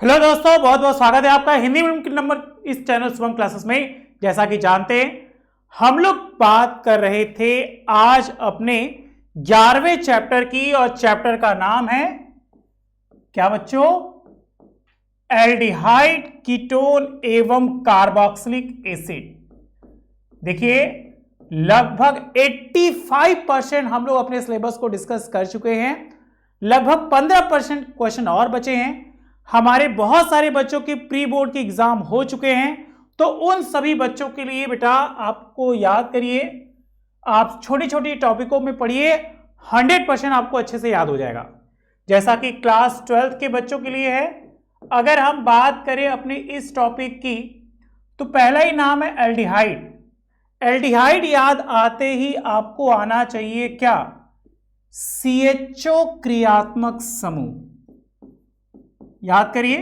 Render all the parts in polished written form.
Hello दोस्तों, बहुत बहुत स्वागत है आपका हिंदी मीडियम के नंबर इस चैनल शुभम क्लासेस में। जैसा कि जानते हैं, हम लोग बात कर रहे थे आज अपने 11वें चैप्टर की, और चैप्टर का नाम है क्या बच्चों? एल्डिहाइड, कीटोन एवं कार्बोक्सिलिक एसिड। देखिए, लगभग 85% हम लोग अपने सिलेबस को डिस्कस कर चुके हैं। लगभग 15% क्वेश्चन और बचे हैं। हमारे बहुत सारे बच्चों के प्री बोर्ड के एग्जाम हो चुके हैं, तो उन सभी बच्चों के लिए बेटा आपको याद करिए, आप छोटी छोटी टॉपिकों में पढ़िए, 100% आपको अच्छे से याद हो जाएगा। जैसा कि क्लास 12th के बच्चों के लिए है। अगर हम बात करें अपने इस टॉपिक की, तो पहला ही नाम है एल्डिहाइड। एल्डिहाइड याद आते ही आपको आना चाहिए क्या? CHO क्रियात्मक समूह। याद करिए,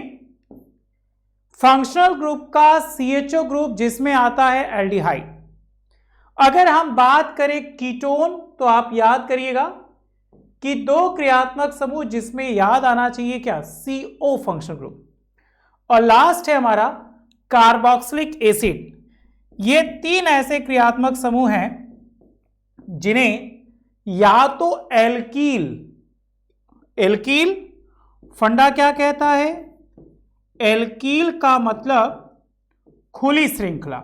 फंक्शनल ग्रुप का CHO ग्रुप जिसमें आता है एल्डिहाइड। अगर हम बात करें कीटोन, तो आप याद करिएगा कि दो क्रियात्मक समूह जिसमें याद आना चाहिए क्या? CO functional group. और लास्ट है हमारा कार्बोक्सिलिक एसिड। ये तीन ऐसे क्रियात्मक समूह हैं जिन्हें या तो एल्कील फंडा क्या कहता है? एल्कील का मतलब खुली श्रृंखला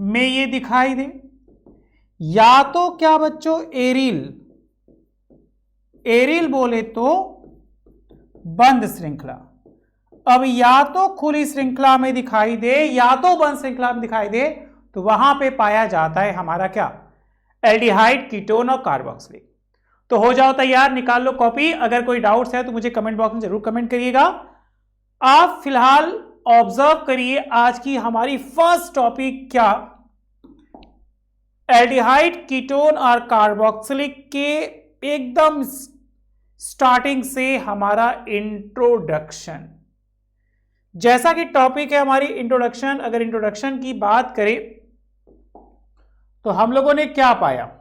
में ये दिखाई दे, या तो क्या बच्चों एरिल बोले तो बंद श्रृंखला। अब या तो खुली श्रृंखला में दिखाई दे या तो बंद श्रृंखला में दिखाई दे, तो वहां पे पाया जाता है हमारा क्या? एल्डिहाइड, कीटोन और कार्बोक्सिलिक। तो हो जाओ तैयार, निकाल लो कॉपी। अगर कोई डाउट्स है तो मुझे कमेंट बॉक्स में जरूर कमेंट करिएगा। आप फिलहाल ऑब्जर्व करिए, आज की हमारी फर्स्ट टॉपिक क्या? एल्डिहाइड, कीटोन और कार्बोक्सिलिक के एकदम स्टार्टिंग से हमारा इंट्रोडक्शन। जैसा कि टॉपिक है हमारी इंट्रोडक्शन, अगर इंट्रोडक्शन की बात करें तो हम लोगों ने क्या पाया?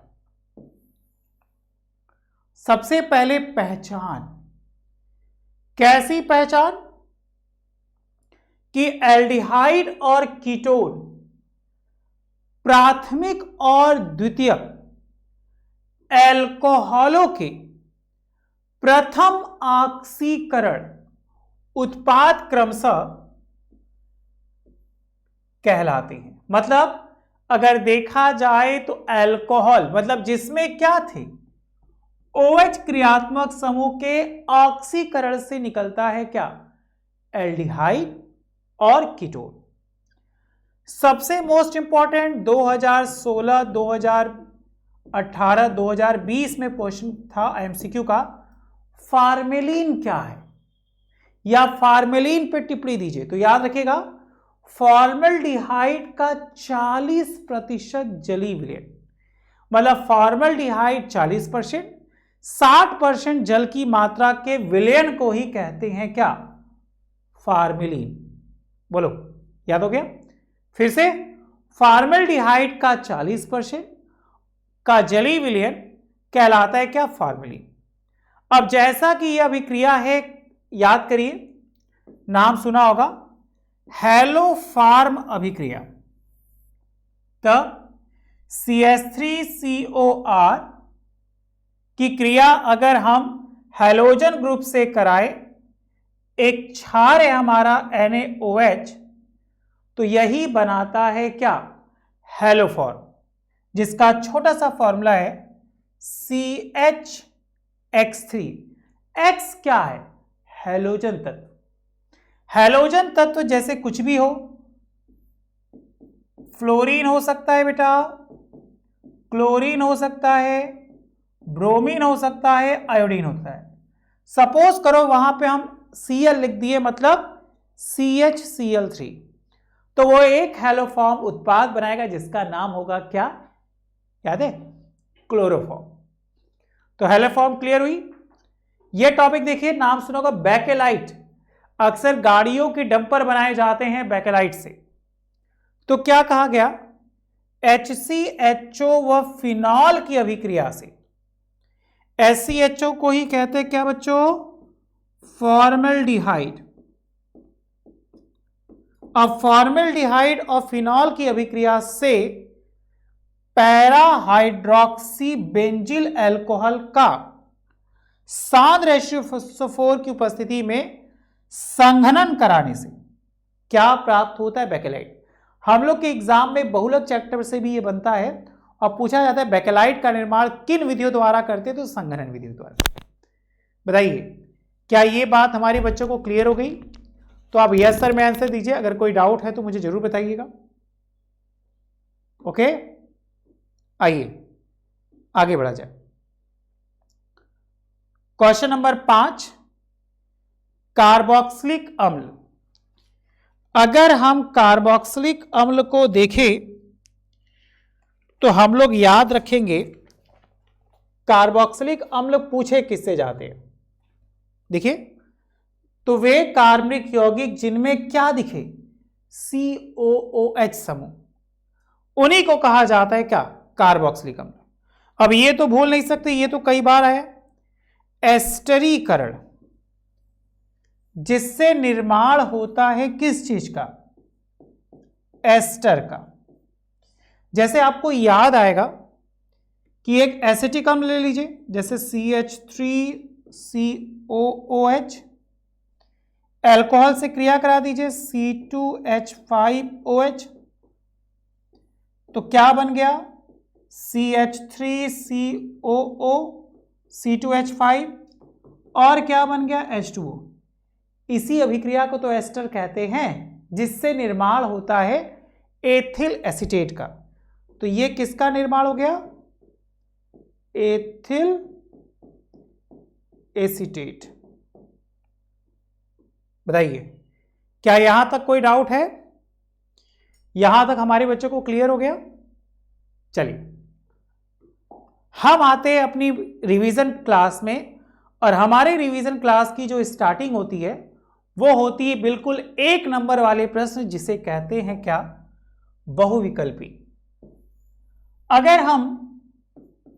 सबसे पहले पहचान। कैसी पहचान? कि एल्डिहाइड और कीटोन प्राथमिक और द्वितीयक एल्कोहलों के प्रथम ऑक्सीकरण उत्पाद क्रमशः कहलाते हैं। मतलब अगर देखा जाए तो एल्कोहल मतलब जिसमें क्या थे? OH क्रियात्मक समूह के ऑक्सीकरण से निकलता है क्या? एल्डिहाइड और कीटोन। सबसे मोस्ट इंपॉर्टेंट 2016, 2018, 2020 में क्वेश्चन था MCQ का, फार्मेलिन क्या है, या फार्मेलिन पे टिप्पणी दीजिए। तो याद रखिएगा, फॉर्मल्डिहाइड का 40% जलीय विलयन, मतलब फॉर्मल्डिहाइड 40%, 60% जल की मात्रा के विलयन को ही कहते हैं क्या? फार्मेलिन। बोलो, याद हो गया? फिर से, फॉर्मल्डिहाइड का 40% का जलीय विलयन कहलाता है क्या? फार्मेलिन। अब जैसा कि यह अभिक्रिया है, याद करिए, नाम सुना होगा हैलोफार्म अभिक्रिया। तो CH3COR की क्रिया अगर हम हैलोजन ग्रुप से कराएं, एक क्षार है हमारा NaOH, तो यही बनाता है क्या? हैलोफॉर्म, जिसका छोटा सा फॉर्मूला है CHX3। X क्या है? हैलोजन तत्व। हैलोजन तत्व जैसे कुछ भी हो, फ्लोरीन हो सकता है बेटा, क्लोरीन हो सकता है, ब्रोमीन हो सकता है, आयोडीन होता है। सपोज करो वहां पे हम Cl लिख दिए, मतलब CHCl3, तो वो एक हैलोफॉर्म उत्पाद बनाएगा जिसका नाम होगा क्या? याद है? क्लोरोफॉर्म। तो हैलोफॉर्म क्लियर हुई। ये टॉपिक देखिए, नाम सुना होगा बेकेलाइट। अक्सर गाड़ियों के डंपर बनाए जाते हैं बेकेलाइट से। तो क्या कहा गया? HCHO व फिनॉल की अभिक्रिया से, SCHO को ही कहते हैं क्या बच्चों? फॉर्मल्डिहाइड। अब फॉर्मल्डिहाइड और फिनॉल की अभिक्रिया से पैरा हाइड्रोक्सी बेंजिल अल्कोहल का सांद्र H2SO4 की उपस्थिति में संघनन कराने से क्या प्राप्त होता है? बेकेलाइट। हम लोग के एग्जाम में बहुलक चैप्टर से भी ये बनता है और पूछा जाता है बेकेलाइट का निर्माण किन विधियों द्वारा करते हैं? तो संघनन विधियों द्वारा। बताइए क्या ये बात हमारे बच्चों को क्लियर हो गई? तो आप यस सर में आंसर दीजिए, अगर कोई डाउट है तो मुझे जरूर बताइएगा। ओके, आइए आगे बढ़ा जाए। क्वेश्चन नंबर 5, कार्बोक्सिलिक अम्ल। अगर हम कार्बोक्सिलिक अम्ल को देखें तो हम लोग याद रखेंगे कार्बोक्सिलिक अम्ल पूछे किससे जाते हैं। देखिए, तो वे कार्बनिक यौगिक जिनमें क्या दिखे? COOH समूह, उन्हीं को कहा जाता है क्या? कार्बोक्सिलिक अम्ल। अब ये तो भूल नहीं सकते, ये तो कई बार आया, एस्टरीकरण, जिससे निर्माण होता है किस चीज का? एस्टर का। जैसे आपको याद आएगा कि एक एसिटिक अम्ल ले लीजिए, जैसे CH3COOH, अल्कोहल से क्रिया करा दीजिए C2H5OH, तो क्या बन गया? CH3COO C2H5, और क्या बन गया? H2O। इसी अभिक्रिया को तो एस्टर कहते हैं, जिससे निर्माण होता है एथिल एसीटेट का। तो ये किसका निर्माण हो गया? Ethyl acetate. बताइए क्या यहां तक कोई डाउट है? यहां तक हमारे बच्चों को क्लियर हो गया? चलिए हम आते हैं अपनी रिवीजन क्लास में, और हमारे रिवीजन क्लास की जो स्टार्टिंग होती है वो होती है बिल्कुल 1 नंबर वाले प्रश्न, जिसे कहते हैं क्या? बहुविकल्पी। अगर हम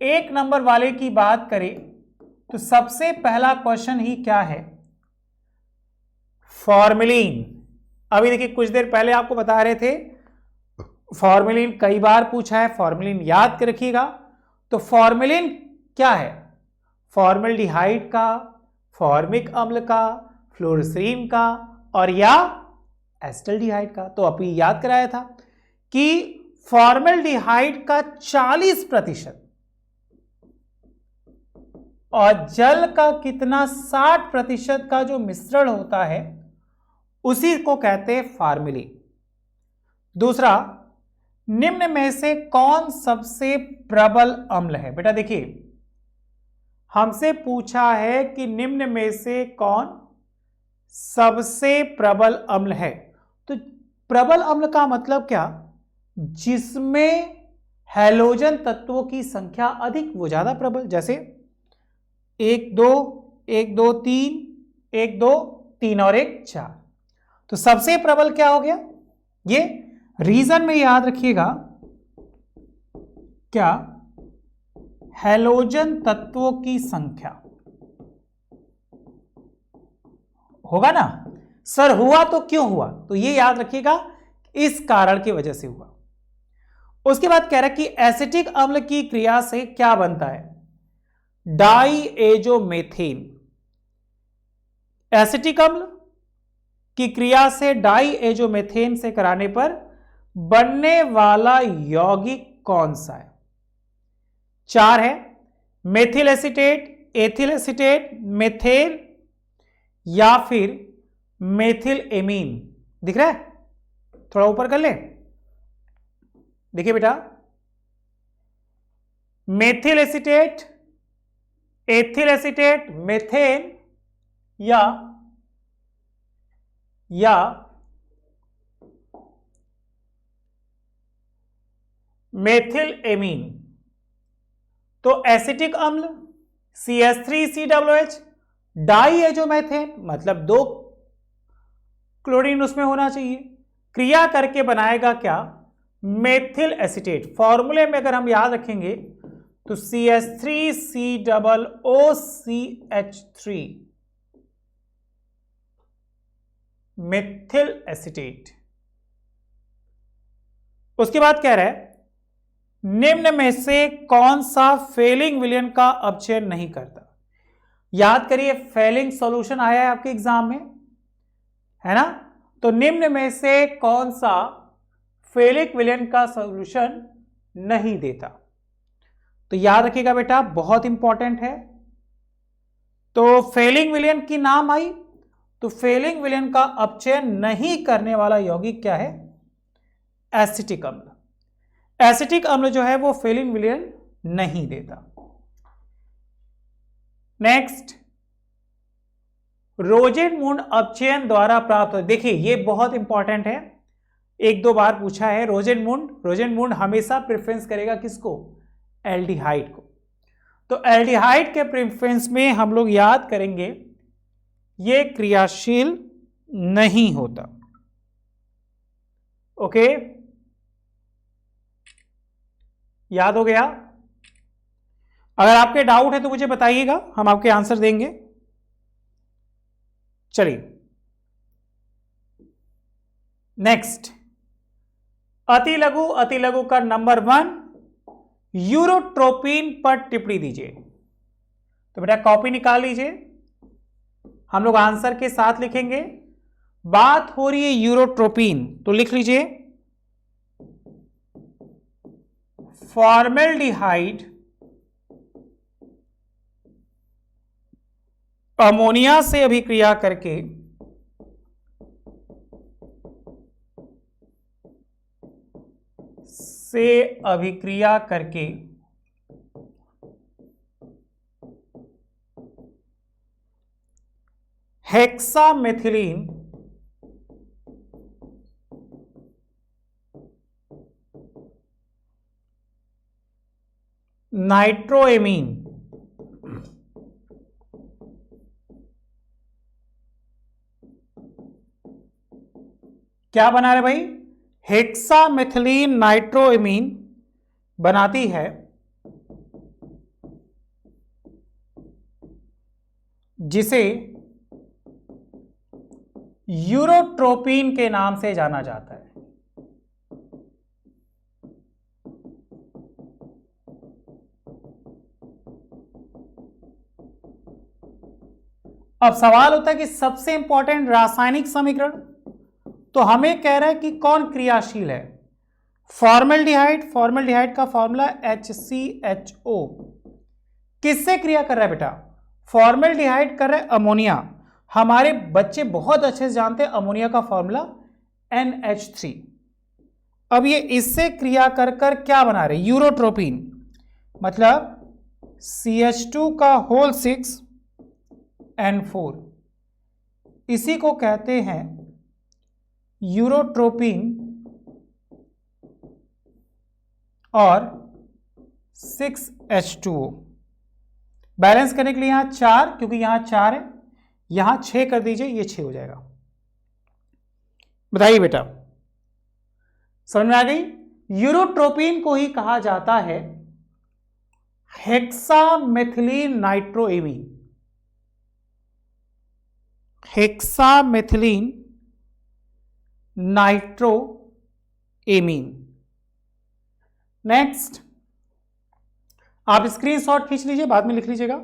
1 नंबर वाले की बात करें तो सबसे पहला क्वेश्चन ही क्या है? फॉर्मेलिन। अभी देखिए कुछ देर पहले आपको बता रहे थे फॉर्मेलिन कई बार पूछा है, फॉर्मेलिन याद कर रखिएगा। तो फॉर्मेलिन क्या है? फॉर्मल्डिहाइड का, फॉर्मिक अम्ल का, फ्लोरोसीन का, और या एस्टल्डिहाइड का। तो अभी याद कराया था कि फॉर्मल्डिहाइड का 40% और जल का कितना 60% का जो मिश्रण होता है उसी को कहते हैं फॉर्मेलिन। दूसरा, निम्न में से कौन सबसे प्रबल अम्ल है? बेटा देखिए हमसे पूछा है कि निम्न में से कौन सबसे प्रबल अम्ल है। तो प्रबल अम्ल का मतलब क्या? जिसमें हैलोजन तत्वों की संख्या अधिक, वो ज्यादा प्रबल। जैसे 1 2 1 2 3 1 2 3 और 1 4। तो सबसे प्रबल क्या हो गया? ये रीजन में याद रखिएगा क्या? हैलोजन तत्वों की संख्या होगा ना सर। हुआ तो क्यों हुआ? तो ये याद रखिएगा इस कारण की वजह से हुआ। उसके बाद कह रहा है कि एसिटिक अम्ल की क्रिया से क्या बनता है? डाईएजोमेथेन। एसिटिक अम्ल की क्रिया से डाईएजोमेथेन से कराने पर बनने वाला यौगिक कौन सा है? 4 है, methyl acetate, ethyl acetate, methane, या फिर मेथिल एमीन। दिख रहा है? थोड़ा ऊपर कर ले। देखिए बेटा, methyl acetate, ethyl acetate, methane, या मेथिल एमीन। तो एसिटिक अम्ल CH3COOH, डाईएजोमेथेन मतलब 2 क्लोरीन उसमें होना चाहिए, क्रिया करके बनाएगा क्या? Methyl acetate. फॉर्मूले में अगर हम याद रखेंगे तो CH3COOCH3 मिथिल एसीटेट। उसके बाद कह रहा है निम्न में से कौन सा फेलिंग विलयन का अपचयन नहीं करता। याद करिए फेलिंग सॉल्यूशन आया है आपके एग्जाम में, है ना। तो निम्न में से कौन सा फेलिक विलयन का सॉल्यूशन नहीं देता। तो याद रखिएगा बेटा, बहुत इंपॉर्टेंट है। तो फेलिंग विलयन की नाम आई, तो फेलिंग विलयन का अपचयन नहीं करने वाला यौगिक क्या है? एसिटिक अम्ल। एसिटिक अम्ल जो है वो फेलिंग विलयन नहीं देता। नेक्स्ट, रोजेनमुंड अपचयन द्वारा प्राप्त हो। देखिए ये बहुत इंपॉर्टेंट है, एक दो बार पूछा है। रोजेनमुंड हमेशा प्रेफरेंस करेगा किसको? एल्डिहाइड को। तो एल्डिहाइड के प्रेफरेंस में हम लोग याद करेंगे ये क्रियाशील नहीं होता। ओके, याद हो गया? अगर आपके डाउट है तो मुझे बताइएगा, हम आपके आंसर देंगे। चलिए नेक्स्ट, अतिलघु का नंबर 1 यूरोट्रोपिन पर टिप्पणी दीजिए। तो बेटा कॉपी निकाल लीजिए, हम लोग आंसर के साथ लिखेंगे। बात हो रही है यूरोट्रोपिन, तो लिख लीजिए फॉर्मेल्डिहाइड अमोनिया से अभिक्रिया करके हेक्सामेथिलीन नाइट्रोएमीन क्या बना रहे भाई? हेक्सामेथिलीन नाइट्रोएमीन बनाती है जिसे यूरोट्रोपिन के नाम से जाना जाता है। अब सवाल होता है कि सबसे इंपॉर्टेंट रासायनिक समीकरण, तो हमें कह रहा है कि कौन क्रियाशील है? फॉर्मेल्डिहाइड का फॉर्मूला HCHO किससे क्रिया कर रहा है बेटा? फॉर्मेल्डिहाइड कर रहा है अमोनिया। हमारे बच्चे बहुत अच्छे से जानते हैं अमोनिया का फॉर्मूला NH3। अब ये इससे क्रिया कर कर क्या बना रहे? यूरोट्रोपिन, मतलब CH2 का होल 6 N4, इसी को कहते हैं यूरोट्रोपिन और 6H2O। बैलेंस करने के लिए यहां 4, क्योंकि यहां 4 है, यहां 6 कर दीजिए, ये 6 हो जाएगा। बताइए बेटा, समझ में आ गई? यूरोट्रोपिन को ही कहा जाता है हेक्सामेथिलीन नाइट्रोएमीन। हेक्सामेथिलीन नाइट्रोएमीन। नेक्स्ट, आप स्क्रीनशॉट खींच लीजिए, बाद में लिख लीजिएगा।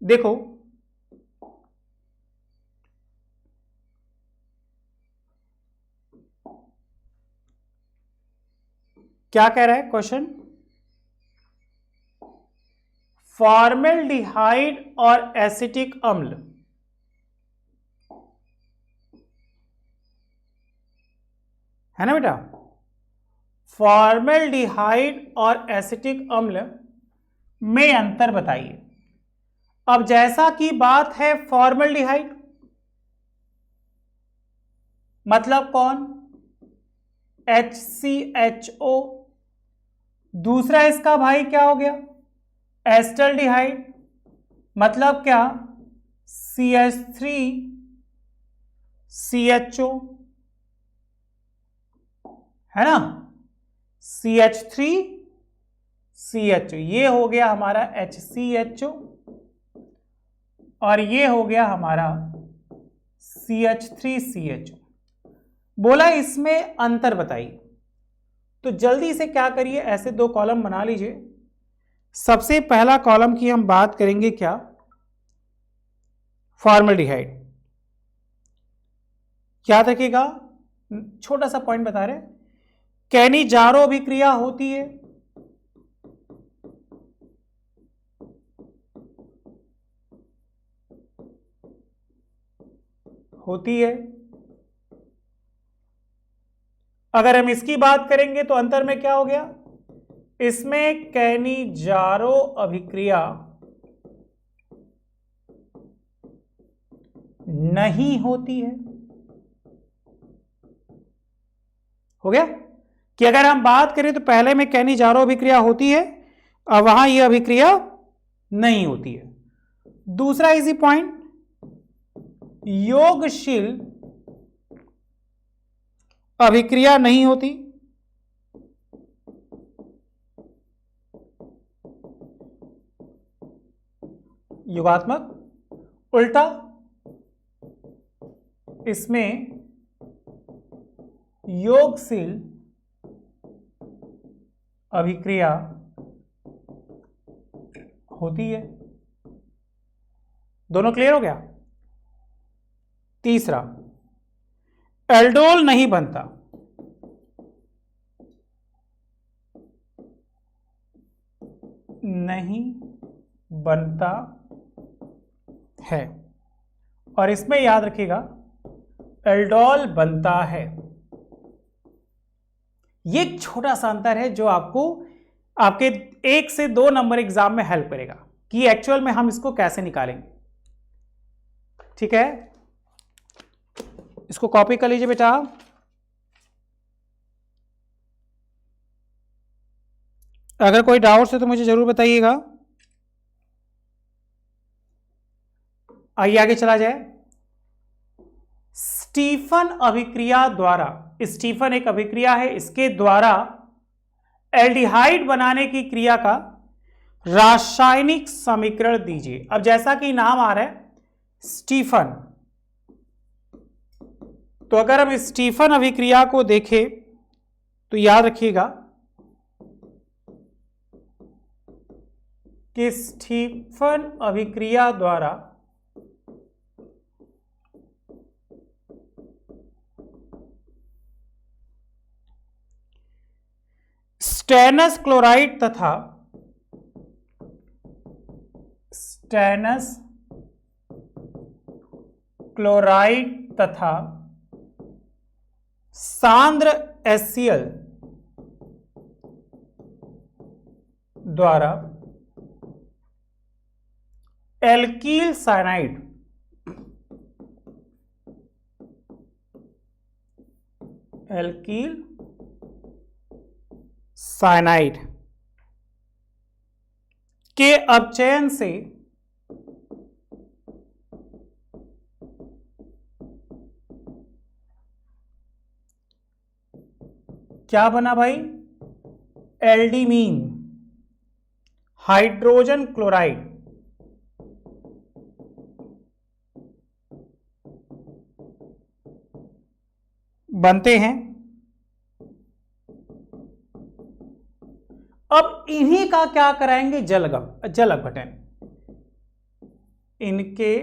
देखो क्या कह रहा है क्वेश्चन? फॉर्मेल्डिहाइड और एसिटिक अम्ल है ना बेटा? फॉर्मेल्डिहाइड और एसिटिक अम्ल में अंतर बताइए। अब जैसा कि बात है फॉर्मेल्डिहाइड मतलब कौन? HCHO। दूसरा इसका भाई क्या हो गया? एस्टल्डिहाइड, मतलब क्या? CH3CHO, है ना? CH3CHO, ये हो गया हमारा HCHO। और ये हो गया हमारा CH3CH। बोला इसमें अंतर बताइए, तो जल्दी से क्या करिए, ऐसे दो कॉलम बना लीजिए। सबसे पहला कॉलम की हम बात करेंगे क्या, फॉर्मल्डिहाइड। याद रखिएगा, छोटा सा पॉइंट बता रहे, कैनिजारो अभिक्रिया होती है, अगर हम इसकी बात करेंगे तो अंतर में क्या हो गया, इसमें कैनिजारो अभिक्रिया नहीं होती है। हो गया कि अगर हम बात करें तो पहले में कैनिजारो अभिक्रिया होती है और वहां यह अभिक्रिया नहीं होती है। दूसरा इजी पॉइंट, योगशील अभिक्रिया नहीं होती, योगात्मक, उल्टा इसमें योगशील अभिक्रिया होती है। दोनों क्लियर हो गया। तीसरा, एल्डोल नहीं बनता, नहीं बनता है, और इसमें याद रखिएगा एल्डोल बनता है। ये एक छोटा सा अंतर है जो आपको आपके 1 से 2 नंबर एग्जाम में हेल्प करेगा कि एक्चुअल में हम इसको कैसे निकालेंगे। ठीक है, इसको कॉपी कर लीजिए बेटा। अगर कोई डाउट्स है तो मुझे जरूर बताइएगा। आइए आगे चला जाए। स्टीफन अभिक्रिया द्वारा, स्टीफन एक अभिक्रिया है, इसके द्वारा एल्डिहाइड बनाने की क्रिया का रासायनिक समीकरण दीजिए। अब जैसा कि नाम आ रहा है स्टीफन, तो अगर हम स्टीफन अभिक्रिया को देखें तो याद रखिएगा कि स्टीफन अभिक्रिया द्वारा स्टेनस क्लोराइड तथा सांद्र HCl द्वारा एल्कील साइनाइड के अपचयन से क्या बना भाई, एल्डिमीन हाइड्रोजन क्लोराइड बनते हैं। अब इन्हीं का क्या कराएंगे, जल अपघटन। इनके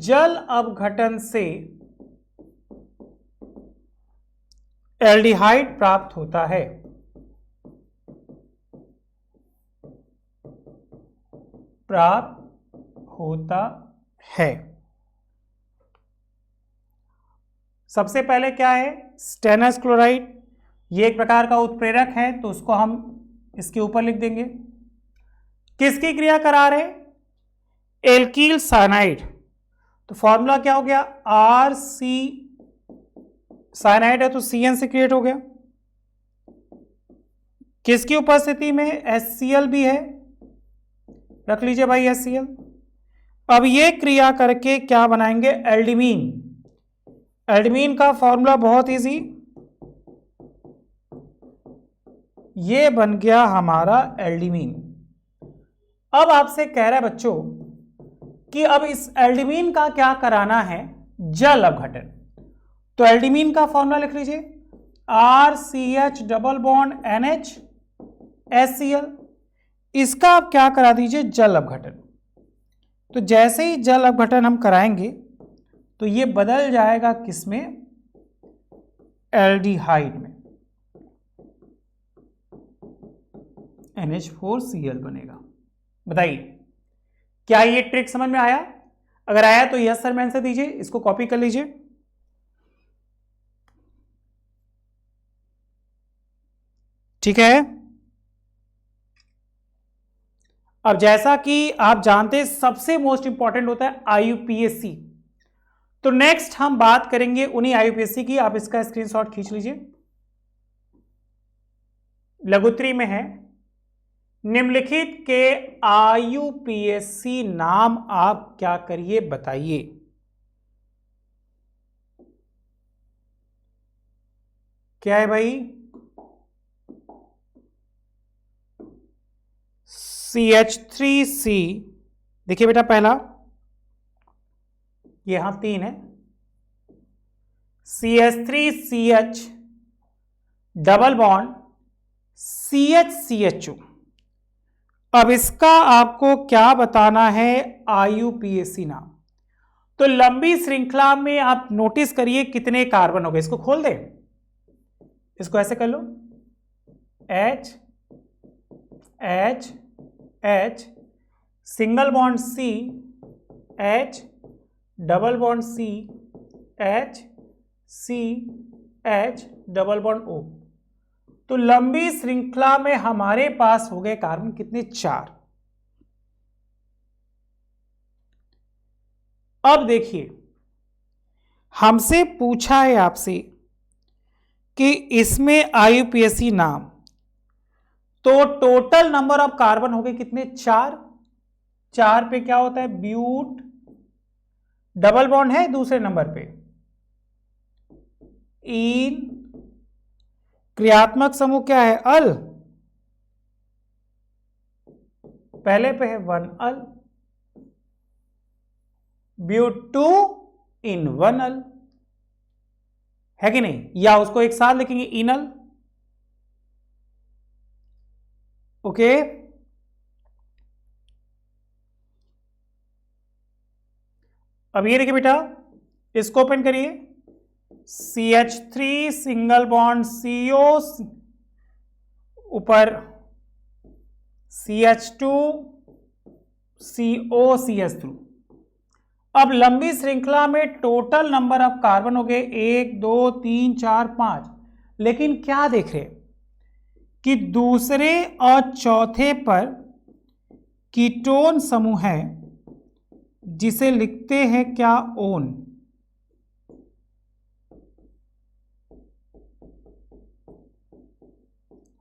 जल अपघटन से एल्डिहाइड प्राप्त होता है। सबसे पहले क्या है, स्टेनस क्लोराइड, ये एक प्रकार का उत्प्रेरक है, तो उसको हम इसके ऊपर लिख देंगे। किसकी क्रिया करा रहे, एल्कील साइनाइड, तो फॉर्मूला क्या हो गया, RC, साइनाइड है तो CN से क्रिएट हो गया। किसकी उपस्थिति में, HCl भी है, रख लीजिए भाई HCl। अब ये क्रिया करके क्या बनाएंगे, एल्डिमीन। एल्डिमीन का फॉर्मूला बहुत इजी, ये बन गया हमारा एल्डिमीन। अब आपसे कह रहा है बच्चों कि अब इस एल्डिमीन का क्या कराना है, जल अपघटन। तो एल्डिमीन का फॉर्मूला लिख लीजिए, RCH double bond NH HCl। इसका आप क्या करा दीजिए, जल अपघटन। तो जैसे ही जल अपघटन हम कराएंगे तो ये बदल जाएगा किसमें, एल्डिहाइड में, NH4Cl बनेगा। बताइए क्या ये ट्रिक समझ में आया? अगर आया तो यस सर में आंसर दीजिए, इसको कॉपी कर लीजिए। ठीक है। अब जैसा कि आप जानते हैं सबसे मोस्ट इंपॉर्टेंट होता है IUPAC, तो नेक्स्ट हम बात करेंगे उन्हीं IUPAC की। आप इसका स्क्रीनशॉट खींच लीजिए, लघुत्री में है। निम्नलिखित के IUPAC नाम आप क्या करिए बताइए। क्या है भाई, CH3C, देखिए बेटा पहला, ये यहां 3 है, CH3CH डबल बॉन्ड CHCHO। अब इसका आपको क्या बताना है, IUPAC नाम। तो लंबी श्रृंखला में आप नोटिस करिए कितने कार्बन हो गए। इसको खोल दें, इसको ऐसे कर लो, H H H single bond C H double bond C H C H double bond O। तो लंबी श्रृंखला में हमारे पास हो गए कार्बन कितने, 4। अब देखिए हमसे पूछा है आपसे कि इसमें IUPAC नाम, तो टोटल नंबर ऑफ कार्बन हो गए कितने, 4। 4 पे क्या होता है, ब्यूट, डबल बॉन्ड है दूसरे नंबर पे, ईन, क्रियात्मक समूह क्या है, अल, पहले पे है 1 अल, ब्यूट 2 इन 1 अल, है कि नहीं, या उसको एक साथ लिखेंगे इनल। ओके, अब ये देखिए बेटा, इसको ओपन करिए, CH3 सिंगल बॉन्ड CO, ऊपर CH2 CO CH3। अब लंबी श्रृंखला में टोटल नंबर ऑफ कार्बन हो गए 1 2 3 4 5, लेकिन क्या देख रहे कि दूसरे और चौथे पर कीटोन समूह है जिसे लिखते हैं क्या, ओन।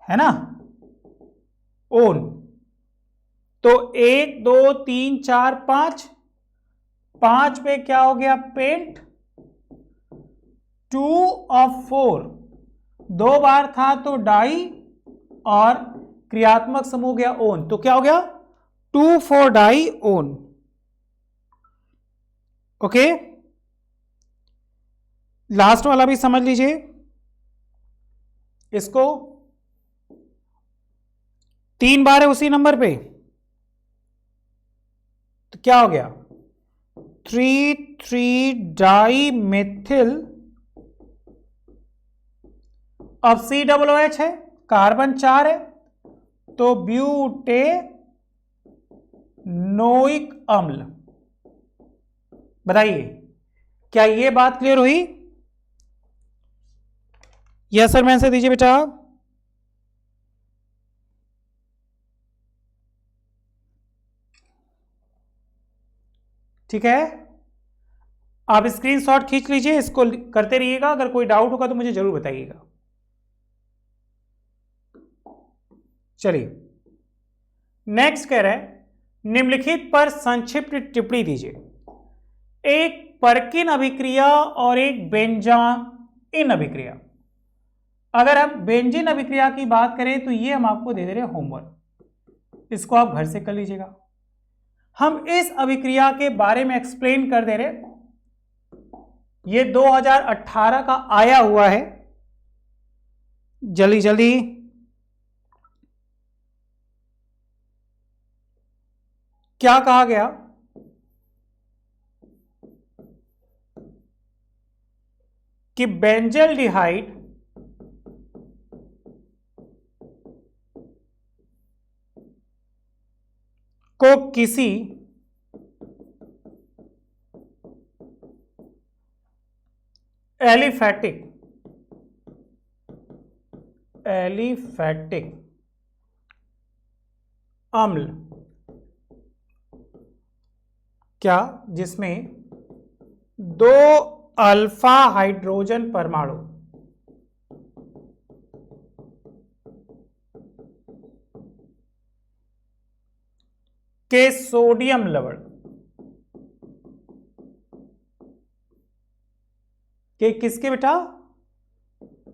है ना, ओन। तो 1 2 3 4 5, 5 पे क्या हो गया, पेंट, 2 और 4 2 बार था तो डाई, और क्रियात्मक समूह गया ओन, तो क्या हो गया, 2,4 डाई ओन। ओके, लास्ट वाला भी समझ लीजिए, इसको 3 बार है उसी नंबर पे, तो क्या हो गया, 3,3 डाई मेथिल। अब COOH है, कार्बन 4 है, तो ब्यूटे नोइक अम्ल। बताइए क्या ये बात क्लियर हुई? यस सर में आंसर दीजिए बेटा। ठीक है, आप स्क्रीनशॉट खींच लीजिए, इसको करते रहिएगा, अगर कोई डाउट होगा तो मुझे जरूर बताइएगा। चलिए नेक्स्ट कह रहा है, निम्नलिखित पर संक्षिप्त टिप्पणी दीजिए। एक परकिन अभिक्रिया और एक बेंजाइन अभिक्रिया। अगर हम बेंजीन अभिक्रिया की बात करें तो ये हम आपको दे दे रहे हैं होमवर्क, इसको आप घर से कर लीजिएगा। हम इस अभिक्रिया के बारे में एक्सप्लेन कर दे रहे। ये 2018 का आया हुआ है, जल्दी जल्दी क्या कहा गया कि बेंजल्डिहाइड को किसी एलिफैटिक अम्ल, क्या, जिसमें 2 अल्फा हाइड्रोजन परमाणु के सोडियम लवण के किसके बेटा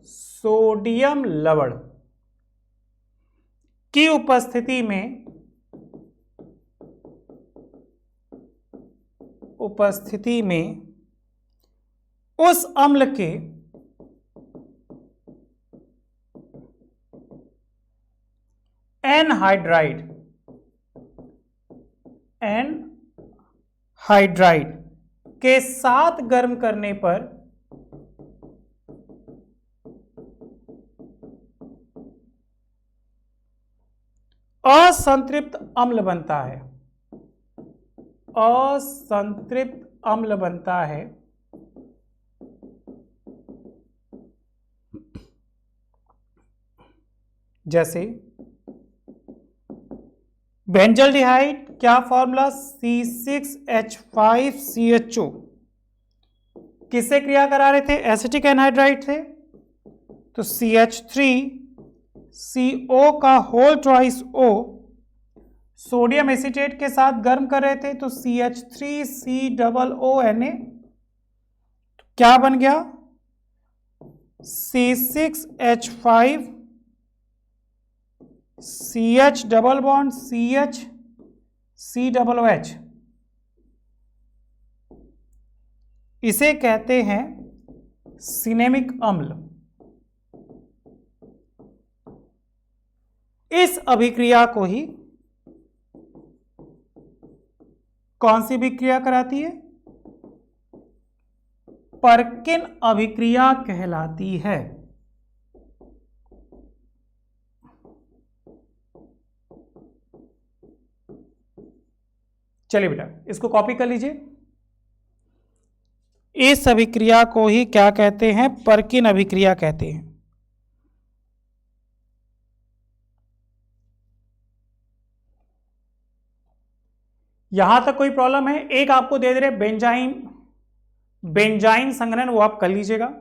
सोडियम लवण की उपस्थिति में उस अम्ल के एनहाइड्राइड के साथ गर्म करने पर असंतृप्त अम्ल बनता है। असंतृप्त अम्ल बनता है जैसे बेंजल्डिहाइड, क्या फॉर्मूला C6H5CHO, किससे क्रिया करा रहे थे एसिटिक एनहाइड्राइड थे, तो CH3CO का whole twice O sodium acetate के साथ गर्म कर रहे थे, तो CH3COONA, क्या बन गया C6H5 CH double bond CH COOH, इसे कहते हैं सिनेमिक अम्ल। इस अभिक्रिया को ही कौन सी अभिक्रिया कराती है पर्किन अभिक्रिया कहलाती है। चलिए बेटा इसको कॉपी कर लीजिए। इस अभिक्रिया को ही क्या कहते हैं पर्किन अभिक्रिया कहते हैं। यहां तक कोई प्रॉब्लम है? एक आपको दे दे रहे बेंजाइन संघनन, वो आप कर लीजिएगा।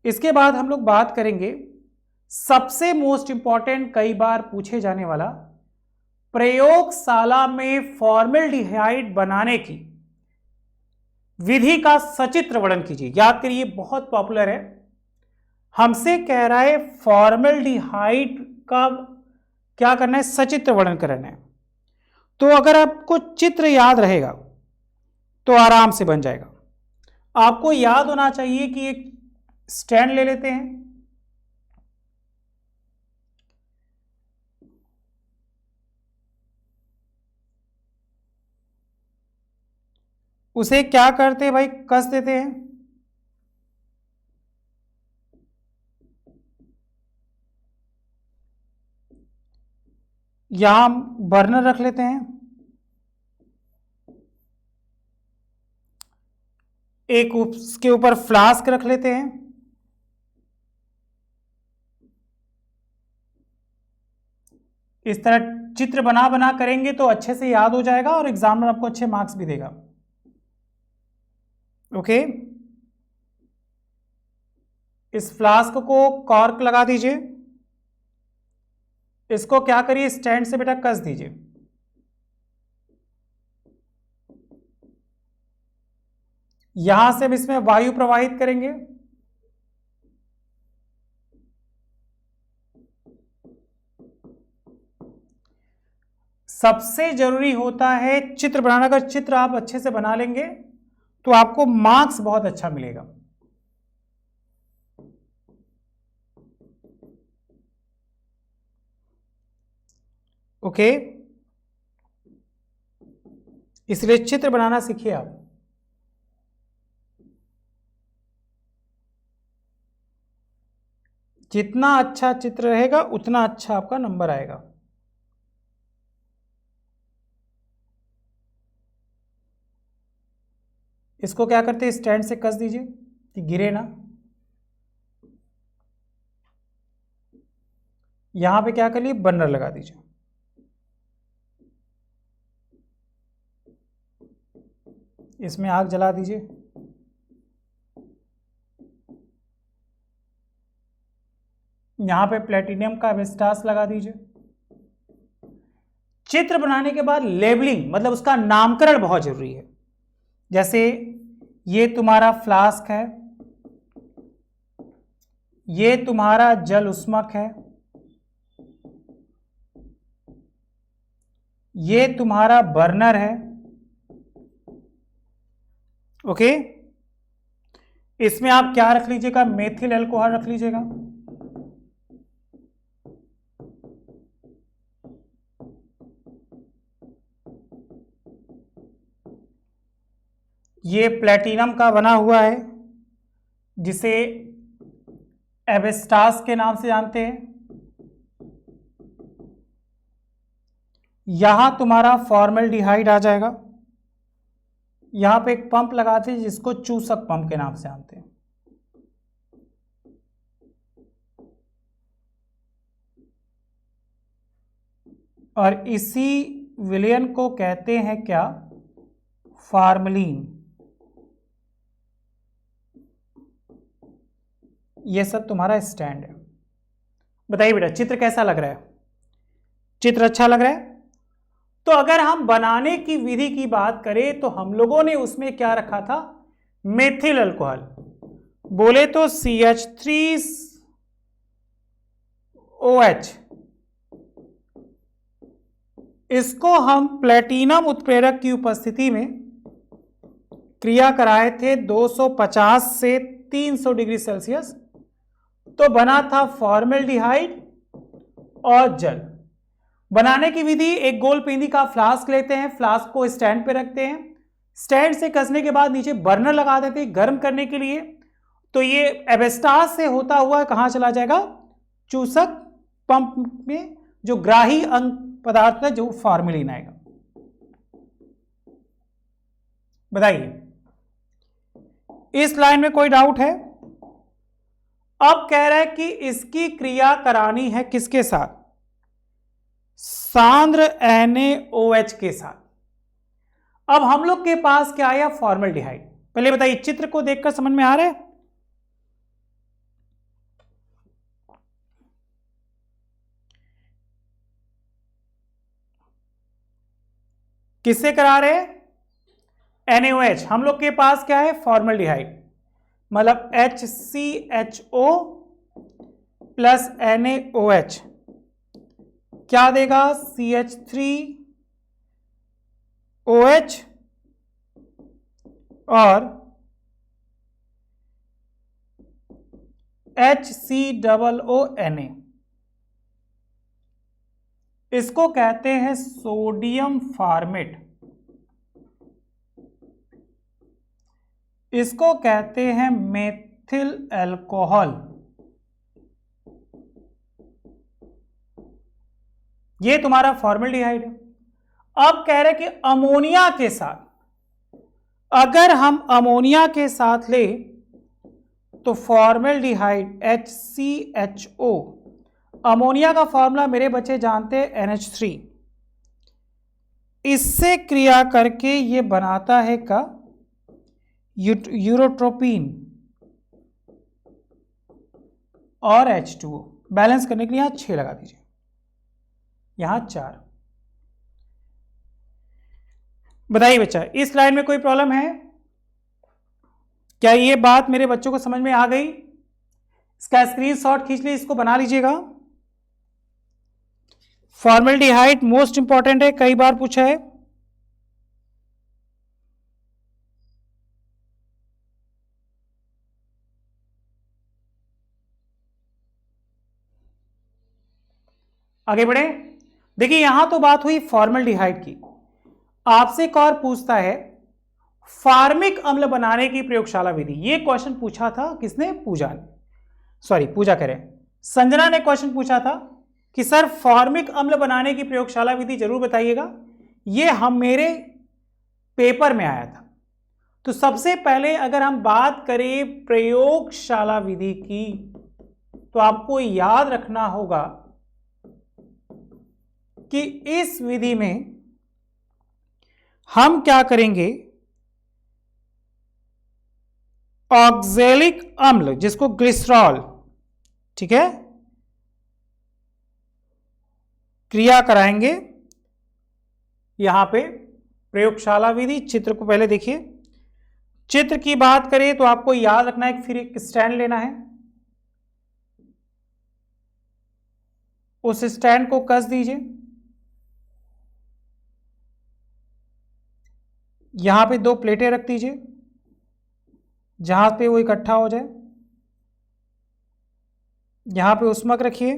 इसके बाद हम लोग बात करेंगे सबसे मोस्ट इंपॉर्टेंट, कई बार पूछे जाने वाला, प्रयोगशाला में फॉर्मेल्डिहाइड बनाने की विधि का सचित्र वर्णन कीजिए। याद करिए बहुत पॉपुलर है, हमसे कह रहा है फॉर्मेल्डिहाइड का क्या करना है सचित्र वर्णन करना है। तो अगर आपको चित्र याद रहेगा तो आराम से बन जाएगा। आपको याद होना चाहिए कि एक स्टैंड ले लेते हैं, उसे क्या करते हैं भाई कस देते हैं, यहां बर्नर रख लेते हैं, एक उसके ऊपर फ्लास्क रख लेते हैं, इस तरह चित्र बना बना करेंगे तो अच्छे से याद हो जाएगा और एग्जामिनर आपको अच्छे मार्क्स भी देगा। ओके, इस फ्लास्क को कॉर्क लगा दीजिए, इसको क्या करिए स्टैंड से बेटा कस दीजिए। यहां से हम इसमें वायु प्रवाहित करेंगे, सबसे जरूरी होता है चित्र बनाना। अगर चित्र आप अच्छे से बना लेंगे तो आपको मार्क्स बहुत अच्छा मिलेगा। ओके, इसलिए चित्र बनाना सीखिए आप। जितना अच्छा चित्र रहेगा उतना अच्छा आपका नंबर आएगा। इसको क्या करते हैं, स्टैंड से कस दीजिए कि गिरे ना। यहां पे क्या कर लिए, बर्नर लगा दीजिए। इसमें आग जला दीजिए। यहां पे प्लेटिनियम का एस्बेस्टॉस लगा दीजिए। चित्र बनाने के बाद लेबलिंग मतलब उसका नामकरण बहुत जरूरी है। जैसे ये तुम्हारा फ्लास्क है, ये तुम्हारा जल उष्मक है, ये तुम्हारा बर्नर है। ओके, इसमें आप क्या रख लीजिएगा, मेथिल अल्कोहल रख लीजिएगा। ये प्लेटिनम का बना हुआ है जिसे एस्बेस्टॉस के नाम से जानते हैं। यहां तुम्हारा फॉर्मल्डिहाइड आ जाएगा। यहां पे एक पंप लगाते हैं जिसको चूसक पंप के नाम से जानते हैं। और इसी विलयन को कहते हैं क्या, फार्मलीन। ये सब तुम्हारा स्टैंड है। बताइए बेटा चित्र कैसा लग रहा है, चित्र अच्छा लग रहा है? तो अगर हम बनाने की विधि की बात करें तो हम लोगों ने उसमें क्या रखा था, मेथिल अल्कोहल। बोले तो CH3OH। इसको हम प्लेटिनम उत्प्रेरक की उपस्थिति में क्रिया कराए थे 250 से 300 डिग्री सेल्सियस। तो बना था फॉर्मल्डिहाइड और जल। बनाने की विधि, एक गोल पेंदी का फ्लास्क लेते हैं, फ्लास्क को स्टैंड पे रखते हैं, स्टैंड से कसने के बाद नीचे बर्नर लगा देते हैं गर्म करने के लिए। तो ये एस्बेस्टॉस से होता हुआ कहां चला जाएगा, चूसक पंप में, जो ग्राही अंग पदार्थ है, जो फॉर्मेलिन आएगा। बताइए इस लाइन में कोई डाउट है? अब कह रहा है कि इसकी क्रिया करानी है किसके साथ, सांद्र NaOH के साथ। अब हम लोग के पास क्या आया, फॉर्मल्डिहाइड। पहले बताइए चित्र को देखकर समझ में आ रहा है? किससे करा रहे हैं, NaOH। हम लोग के पास क्या है, फॉर्मल्डिहाइड, मतलब HCHO प्लस NaOH क्या देगा, CH3OH और HCOONA। इसको कहते हैं सोडियम फॉर्मेट, इसको कहते हैं मेथिल अल्कोहल। ये तुम्हारा फॉर्मल्डिहाइड है। अब कह रहे कि अमोनिया के साथ, अगर हम अमोनिया के साथ ले तो फॉर्मल्डिहाइड HCHO, अमोनिया का फॉर्मूला मेरे बच्चे जानते हैं NH3, इससे क्रिया करके ये बनाता है का यूरोट्रोपिन और H2O। बैलेंस करने के लिए यहां 6 लगा दीजिए, यहां 4। बताइए बच्चा इस लाइन में कोई प्रॉब्लम है क्या? ये बात मेरे बच्चों को समझ में आ गई? इसका स्क्रीनशॉट खींच लीजिए, इसको बना लीजिएगा। फॉर्मेल्डिहाइड मोस्ट इंपॉर्टेंट है, कई बार पूछा है। आगे बढ़े। देखिए यहां तो बात हुई फॉर्मेल्डिहाइड की, आपसे एक और पूछता है फार्मिक अम्ल बनाने की प्रयोगशाला विधि। ये क्वेश्चन पूछा था किसने? पूजा ने, सॉरी पूजा करें, संजना ने क्वेश्चन पूछा था कि सर फॉर्मिक अम्ल बनाने की प्रयोगशाला विधि जरूर बताइएगा। ये हम मेरे पेपर में आया था। तो सबसे पहले अगर हम बात करें प्रयोगशाला विधि की, तो आपको याद रखना होगा कि इस विधि में हम क्या करेंगे, ऑक्जेलिक अम्ल जिसको ग्लिसरॉल, ठीक है, क्रिया कराएंगे। यहां पे प्रयोगशाला विधि, चित्र को पहले देखिए। चित्र की बात करें तो आपको याद रखना है, फिर एक स्टैंड लेना है, उस स्टैंड को कस दीजिए, यहां पे 2 प्लेटें रख दीजिए जहां पे वो इकट्ठा हो जाए। यहां पे उष्मक रखिए,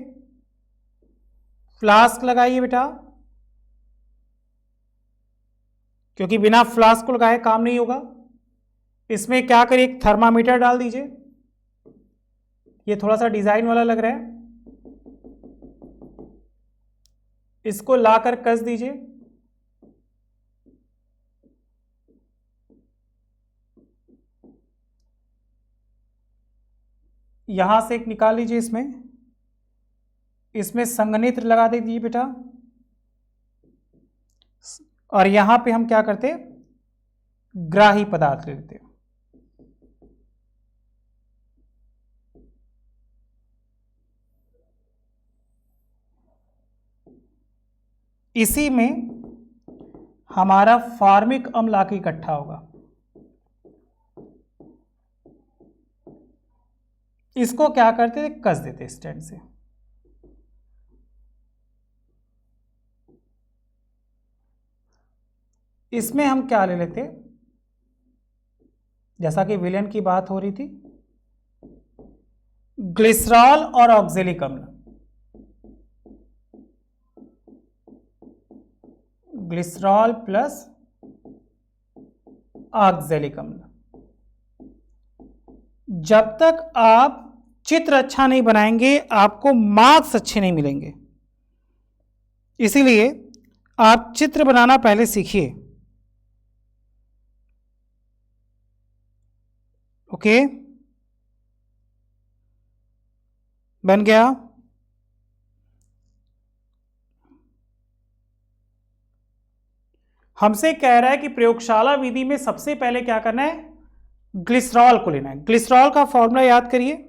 फ्लास्क लगाइए बेटा, क्योंकि बिना फ्लास्क को लगाए काम नहीं होगा। इसमें क्या करिए, एक थर्मामीटर डाल दीजिए, ये थोड़ा सा डिजाइन वाला लग रहा है, इसको लाकर कस दीजिए। यहां से एक निकाल लीजिए, इसमें संघनित्र लगा दीजिए बेटा। और यहां पे हम क्या करते, ग्राही पदार्थ ले लेते हैं। इसी में हमारा फॉर्मिक अम्ल आके इकट्ठा होगा। इसको क्या करते थे, कस देते स्टैंड से। इसमें हम क्या ले लेते, जैसा कि विलेन की बात हो रही थी, ग्लिसरॉल और ऑक्जेलिक अम्ल, ग्लिसरॉल प्लस ऑक्जेलिक अम्ल। जब तक आप चित्र अच्छा नहीं बनाएंगे आपको मार्क्स अच्छे नहीं मिलेंगे, इसीलिए आप चित्र बनाना पहले सीखिए। ओके, बन गया। हमसे कह रहा है कि प्रयोगशाला विधि में सबसे पहले क्या करना है, ग्लिसरॉल को लेना है। ग्लिसरॉल का फॉर्मूला याद करिए,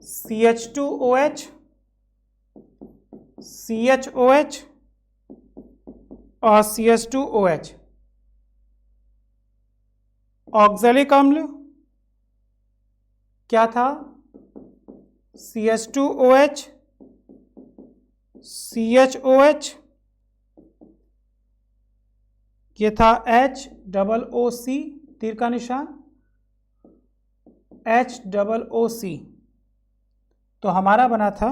CH2OH, CHOH और CH2OH। ऑक्जेलिक अम्ल क्या था, CH2OH, CHOH, ये था HOOC, तीर का निशान, HOOC। तो हमारा बना था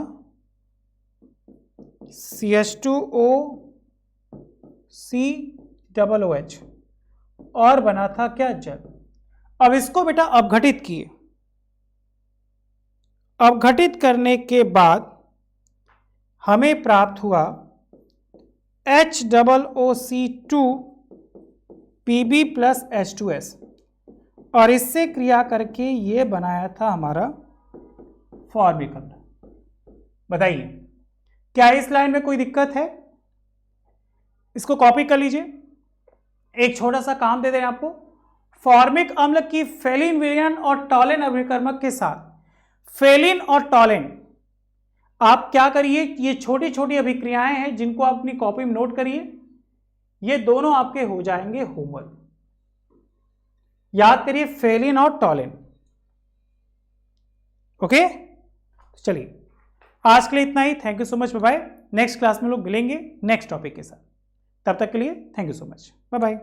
CH2OCOOH और बना था क्या, जल। अब इसको बेटा अपघटित किए, अपघटित करने के बाद हमें प्राप्त हुआ HOOC2 प्लस H2S, और इससे क्रिया करके ये बनाया था हमारा फॉर्मिक अम्ल। बताइए क्या इस लाइन में कोई दिक्कत है? इसको कॉपी कर लीजिए। एक छोटा सा काम दे दें आपको, फॉर्मिक अम्ल की फेलिन, विलियन और टॉलेन अभिकर्मक के साथ फेलिन और टॉलेन, आप क्या करिए, ये छोटी छोटी अभिक्रियाएं हैं जिनको आप अपनी कॉपी में नोट करिए, ये दोनों आपके हो जाएंगे होमवर्क। याद करिए फेलिन और टॉलेन। ओके, चलिए आज के लिए इतना ही। Thank you so much, bye bye. Next class में लोग मिलेंगे नेक्स्ट टॉपिक के साथ। तब तक के लिए thank you so much, bye bye.